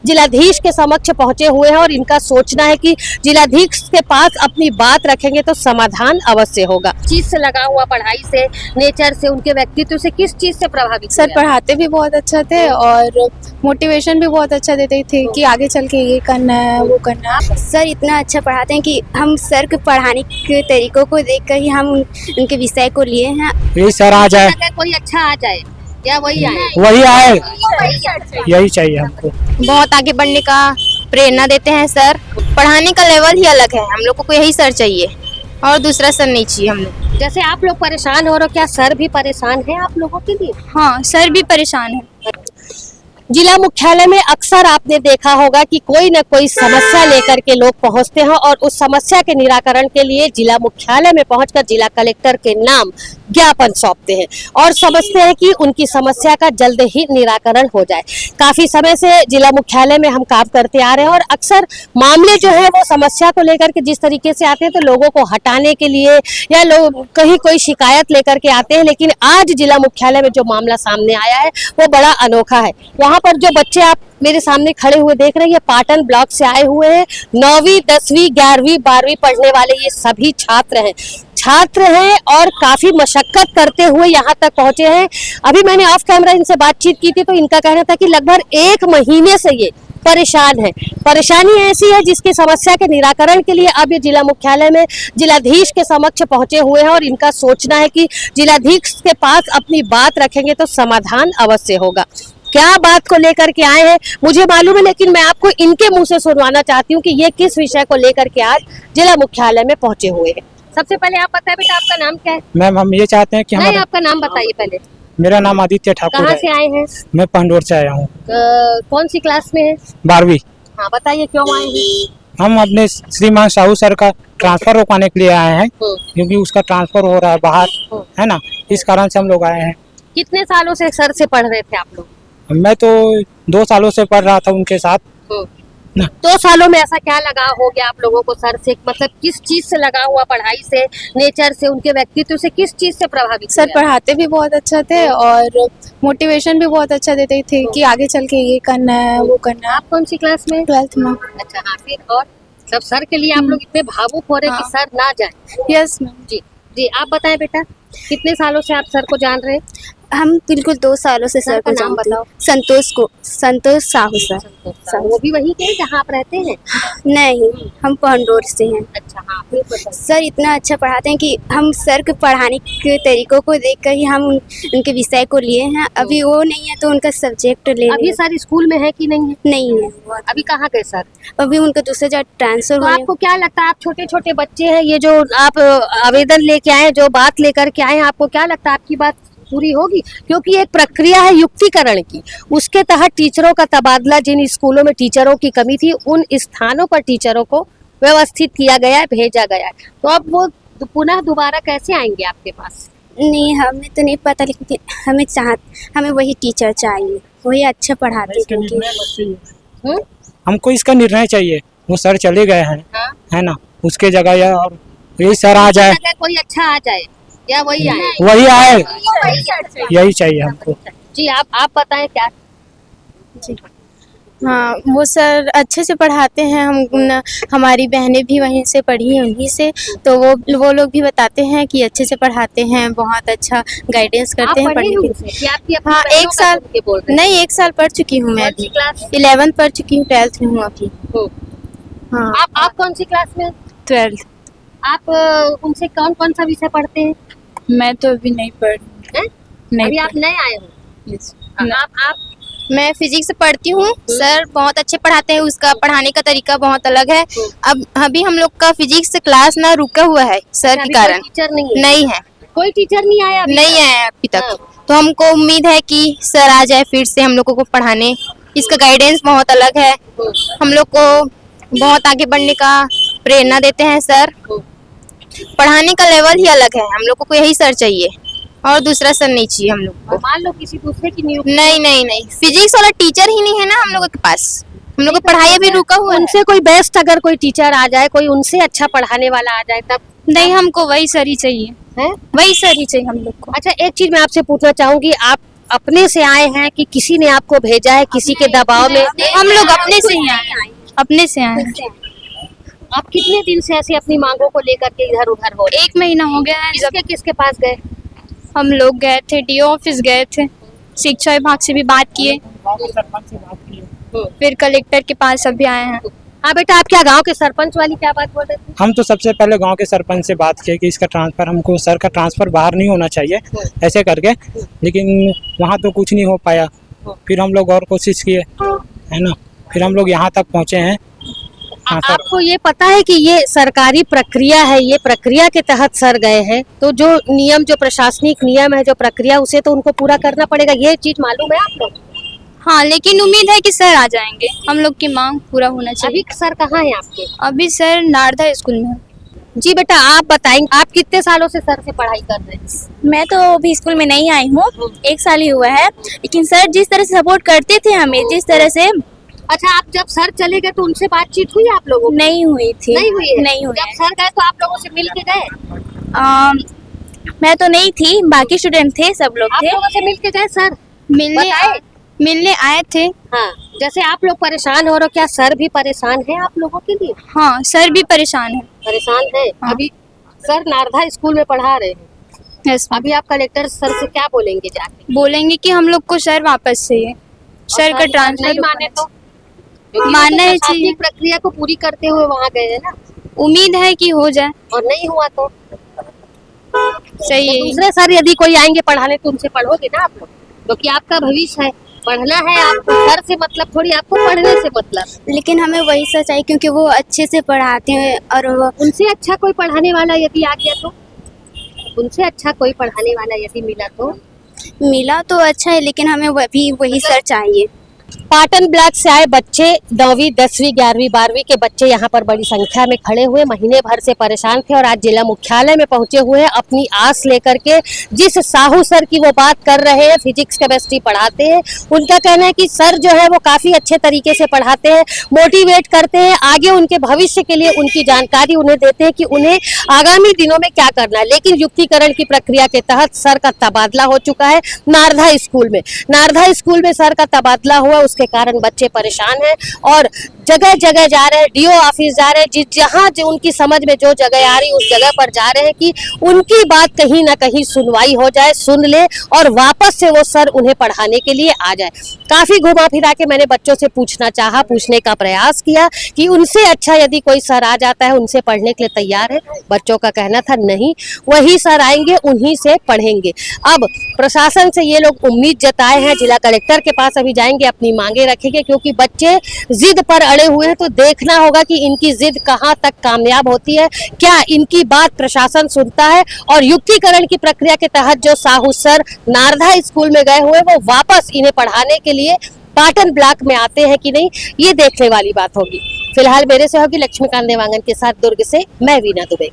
जिलाधीश के समक्ष पहुंचे हुए हैं और इनका सोचना है कि जिलाधीश के पास अपनी बात रखेंगे तो समाधान अवश्य होगा। चीज से लगा हुआ, पढ़ाई से, नेचर से, उनके व्यक्तित्व से, किस चीज से प्रभावित? सर पढ़ाते भी बहुत अच्छा थे और मोटिवेशन भी बहुत अच्छा देते थे कि आगे चल के ये करना है, वो करना है। सर इतना अच्छा पढ़ाते हैं कि हम सर के पढ़ाने के तरीकों को देखकर ही हम उनके विषय को लिए हैं। यही सर आ जाए, कोई अच्छा आ जाए या वही आए? वही आए, यही चाहिए हमको। बहुत आगे बढ़ने का प्रेरणा देते हैं सर। पढ़ाने का लेवल ही अलग है, हम लोग को यही सर चाहिए और दूसरा सर नहीं चाहिए हम लोग। जैसे आप लोग परेशान हो रहे हो, क्या सर भी परेशान है आप लोगों के लिए? हाँ, सर भी परेशान है। जिला मुख्यालय में अक्सर आपने देखा होगा कि कोई न कोई समस्या लेकर के लोग पहुंचते हैं और उस समस्या के निराकरण के लिए जिला मुख्यालय में पहुंचकर जिला कलेक्टर के नाम ज्ञापन सौंपते हैं और समझते हैं कि उनकी समस्या का जल्द ही निराकरण हो जाए। काफी समय से जिला मुख्यालय में हम काम करते आ रहे हैं और अक्सर मामले जो है वो समस्या को लेकर के जिस तरीके से आते हैं तो लोगों को हटाने के लिए या लोग कहीं कोई शिकायत लेकर के आते हैं, लेकिन आज जिला मुख्यालय में जो मामला सामने आया है वो बड़ा अनोखा है। यहाँ पर जो बच्चे आप मेरे सामने खड़े हुए देख रहे हैं, ये पाटन ब्लॉक से आए हुए हैं। 9वीं 10वीं 11वीं 12वीं पढ़ने वाले ये सभी छात्र हैं और काफी मशक्कत करते हुए यहाँ तक पहुंचे हैं। अभी मैंने ऑफ कैमरा इनसे बातचीत की थी तो इनका कहना था कि लगभग 1 महीने से ये परेशान है। परेशानी ऐसी है जिसकी समस्या के निराकरण के लिए अब ये जिला मुख्यालय में जिलाधीश के समक्ष पहुंचे हुए हैं और इनका सोचना है कि जिलाधीश के पास अपनी बात रखेंगे तो समाधान अवश्य होगा। क्या बात को लेकर के आए हैं मुझे मालूम है, लेकिन मैं आपको इनके मुंह से सुनवाना चाहती हूँ कि ये किस विषय को लेकर के आज जिला मुख्यालय में पहुंचे हुए हैं। सबसे पहले आप बताएं बेटा, आपका नाम क्या है? मैम हम ये चाहते हैं कि नहीं, हमारा आपका नाम बताइए पहले। मेरा नाम आदित्य ठाकुर कहाँ है। से आए हैं? मैं पंडोर से आया हूँ। कौन सी क्लास में है? 12वीं। हाँ बताइए क्यों आए हैं? हम अपने श्रीमान साहू सर का ट्रांसफर रोकवाने के लिए आए हैं क्योंकि उसका ट्रांसफर हो रहा है बाहर, है ना, इस कारण से हम लोग आए हैं। कितने सालों से सर से पढ़ रहे थे आप लोग? मैं तो 2 सालों से पढ़ रहा था उनके साथ। 2 सालों में ऐसा क्या लगा हो गया आप लोगों को सर से? मतलब किस चीज से लगा हुआ, पढ़ाई से, नेचर से, उनके व्यक्तित्व से, किस चीज से प्रभावित? सर पढ़ाते भी बहुत अच्छा थे और मोटिवेशन भी बहुत अच्छा देते थे कि आगे चल के ये करना है, वो करना है। आप कौन सी क्लास में? 12th में। अच्छा हाँ, फिर और सब सर के लिए आप लोग इतने भावुक हो रहे हैं कि सर ना जाए। Yes ma'am. जी जी, आप बताएं बेटा, कितने सालों से आप सर को जान रहे हैं? हम बिल्कुल 2 सालों से सर को नाम जानते हैं। बताओ। संतोष साहू सर। वो भी वही के जहाँ आप रहते हैं? नहीं, हम पंडोर से हैं। अच्छा हाँ, फिर बताइए। सर इतना अच्छा पढ़ाते हैं कि हम सर के पढ़ाने के तरीकों को देखकर ही हम उनके विषय को लिए हैं। अभी वो नहीं है तो उनका सब्जेक्ट ले अभी सर स्कूल में है कि नहीं है? नहीं है। अभी कहाँ गए सर? अभी उनका दूसरे जगह ट्रांसफर तो होने। आपको क्या लगता है, आप छोटे छोटे बच्चे हैं, ये जो आप आवेदन लेके आए, जो बात लेकर के आए हैं, आपको क्या लगता है आपकी बात पूरी होगी? क्योंकि एक प्रक्रिया है युक्तिकरण की, उसके तहत टीचरों का तबादला, जिन स्कूलों में टीचरों की कमी थी उन स्थानों पर टीचरों को व्यवस्थित किया गया है, भेजा गया है। तो अब वो पुनः दोबारा कैसे आएंगे आपके पास? नहीं, हमें तो नहीं पता, लेकिन हमें वही टीचर चाहिए, वही अच्छा पढ़ाते क्योंकि हमको इसका निर्णय चाहिए। वो सर चले गए हैं, हाँ? है ना, उसके जगह या और यही सर आ जाए, अगर कोई अच्छा आ जाए या वही आए? वही आए, यही चाहिए हमको। जी आप बताएं क्या? जी हाँ, वो सर अच्छे से पढ़ाते हैं। हमारी बहनें भी वहीं से पढ़ी हैं, उन्हीं से, तो वो लोग भी बताते हैं कि अच्छे से पढ़ाते हैं, बहुत अच्छा गाइडेंस करते हैं पढ़ने के लिए। हाँ, 1 साल नहीं, 1 साल पढ़ चुकी हूँ मैं अभी। 11th पढ़ चुकी हूँ, 12th में हूँ अभी। हाँ। आप कौन सी क्लास में? 12th। आप उनसे कौन कौन सा विषय पढ़ते हैं? मैं तो अभी नहीं पढ़ नहीं अभी आप नए आए हो? आप मैं फिजिक्स से पढ़ती हूँ। सर बहुत अच्छे पढ़ाते हैं, उसका पढ़ाने का तरीका बहुत अलग है। अब अभी हम लोग का फिजिक्स क्लास ना रुका हुआ है सर के कारण। टीचर नहीं है, कोई टीचर नहीं आया अभी तक। तो हमको उम्मीद है कि सर आ जाए फिर से हम लोगों को पढ़ाने। इसका गाइडेंस बहुत अलग है, हम लोग को बहुत आगे बढ़ने का प्रेरणा देते हैं सर। पढ़ाने का लेवल ही अलग है, हम लोगों को यही सर चाहिए और दूसरा सर नहीं चाहिए हम लोग को। मान लो किसी दूसरे की नियुक्ति? नहीं, फिजिक्स वाला टीचर ही नहीं है ना हम लोगों के पास। हम लोग को पढ़ाई अभी रुका हुआ है। उनसे कोई बेस्ट अगर कोई टीचर आ जाए, कोई उनसे अच्छा पढ़ाने वाला आ जाए तब? नहीं, हमको वही सर ही चाहिए है, वही सर ही चाहिए हम लोग को। अच्छा, एक चीज मैं आपसे पूछना चाहूंगी, आप अपने से आए हैं कि किसी ने आपको भेजा है, किसी के दबाव में? हम लोग अपने से ही आए हैं, अपने से आए हैं। आप कितने दिन से ऐसे अपनी मांगों को लेकर के इधर उधर हो रहे हैं? 1 महीना हो गया है जब किसके पास गए? हम लोग गए थे, डीओ ऑफिस गए थे, शिक्षा विभाग से भी बात किए, फिर कलेक्टर के पास अभी आए हैं। हाँ बेटा, आप क्या गांव के सरपंच वाली क्या बात बोल रहे थे? हम तो सबसे पहले गांव के सरपंच से बात किए कि इसका ट्रांसफर, हमको सर का ट्रांसफर बाहर नहीं होना चाहिए ऐसे करके, लेकिन वहाँ तो कुछ नहीं हो पाया। फिर हम लोग और कोशिश किए, है ना, फिर हम लोग यहाँ तक पहुँचे हैं। ट्रांसफर आपको ये पता है कि ये सरकारी प्रक्रिया है, ये प्रक्रिया के तहत सर गए हैं, तो जो नियम, जो प्रशासनिक नियम है, जो प्रक्रिया, उसे तो उनको पूरा करना पड़ेगा। ये चीज मालूम है आपको? हाँ, लेकिन उम्मीद है कि सर आ जाएंगे, हम लोग की मांग पूरा होना चाहिए। अभी सर कहाँ है आपके? अभी सर नारदा स्कूल में है। जी बेटा, आप बताएंगे, आप कितने सालों से सर से पढ़ाई कर रहे हैं? मैं तो अभी स्कूल में नहीं आई हूँ, 1 साल ही हुआ है, लेकिन सर जिस तरह से सपोर्ट करते थे हमें, जिस तरह से अच्छा, आप जब सर चले गए तो उनसे बातचीत हुई आप लोगों की? नहीं हुई थी। नहीं हुई है? नहीं हुई जब है। सर गए तो आप लोगों से मिल के गए? मैं तो नहीं थी, बाकी स्टूडेंट थे, सब लोग आप थे। लोगों से मिल के गए सर? मिलने आए थे। हाँ, जैसे आप लोग परेशान हो रहे हो, क्या सर भी परेशान है आप लोगों के लिए? हाँ, सर भी परेशान है। परेशान है। हाँ। अभी सर नारदा स्कूल में पढ़ा रहे हैं, यस, अभी आप कलेक्टर सर से क्या बोलेंगे जाके? बोलेंगे कि हम लोग को सर वापस चाहिए, सर का ट्रांसफर नहीं माने तो? क्योंकि मानना वो तो ही चाहिए। प्रशासनिक प्रक्रिया को पूरी करते हुए वहाँ गए हैं ना, उम्मीद है कि हो जाए। और नहीं हुआ तो सही है। दूसरे सर यदि कोई आएंगे पढ़ाने तो उनसे पढ़ोगे ना आप लोग, क्योंकि आपका भविष्य है, पढ़ना है आपको। सर से मतलब थोड़ी, आपको पढ़ने से मतलब। लेकिन हमें वही सर चाहिए क्योंकि वो अच्छे से पढ़ाते हैं और वो उनसे अच्छा कोई पढ़ाने वाला यदि आ गया तो, उनसे अच्छा कोई पढ़ाने वाला यदि मिला तो? मिला तो अच्छा है, लेकिन हमें भी वही सर चाहिए। पाटन ब्लॉक से आए बच्चे, 9वीं 10वीं 11वीं 12वीं के बच्चे यहाँ पर बड़ी संख्या में खड़े हुए, महीने भर से परेशान थे और आज जिला मुख्यालय में पहुंचे हुए हैं अपनी आस लेकर के। जिस साहू सर की वो बात कर रहे हैं, फिजिक्स केमिस्ट्री पढ़ाते हैं, उनका कहना है कि सर जो है वो काफी अच्छे तरीके से पढ़ाते हैं, मोटिवेट करते हैं, आगे उनके भविष्य के लिए उनकी जानकारी उन्हें देते हैं कि उन्हें आगामी दिनों में क्या करना है। लेकिन युक्तिकरण की प्रक्रिया के तहत सर का तबादला हो चुका है नारदा स्कूल में। नारदा स्कूल में सर का तबादला हुआ, उसके कारण बच्चे परेशान हैं और जगह जगह जा रहे हैं, डीओ ऑफिस जा रहे हैं, जहाँ जो उनकी समझ में जो जगह आ रही उस जगह पर जा रहे हैं कि उनकी बात कहीं ना कहीं सुनवाई हो जाए, सुन ले और वापस से वो सर उन्हें पढ़ाने के लिए आ जाए। काफी घुमा फिरा के मैंने बच्चों से पूछने का प्रयास किया कि उनसे अच्छा यदि कोई सर आ जाता है उनसे पढ़ने के लिए तैयार है। बच्चों का कहना था नहीं, वही सर आएंगे, उन्हीं से पढ़ेंगे। अब प्रशासन से ये लोग उम्मीद जताए हैं, जिला कलेक्टर के पास अभी जाएंगे, अपनी मांगे रखेंगे, क्योंकि बच्चे जिद पर अड़े हुए हैं। तो देखना होगा कि इनकी जिद कहां तक कामयाब होती है, क्या इनकी बात प्रशासन सुनता है और युक्तिकरण की प्रक्रिया के तहत जो साहू सर नारदा स्कूल में गए हुए वो वापस इन्हें पढ़ाने के लिए पाटन ब्लॉक में आते हैं कि नहीं, ये देखने वाली बात होगी। फिलहाल मेरे से होगी लक्ष्मीकांत देवांगन के साथ दुर्ग से मैं वीना दुबे।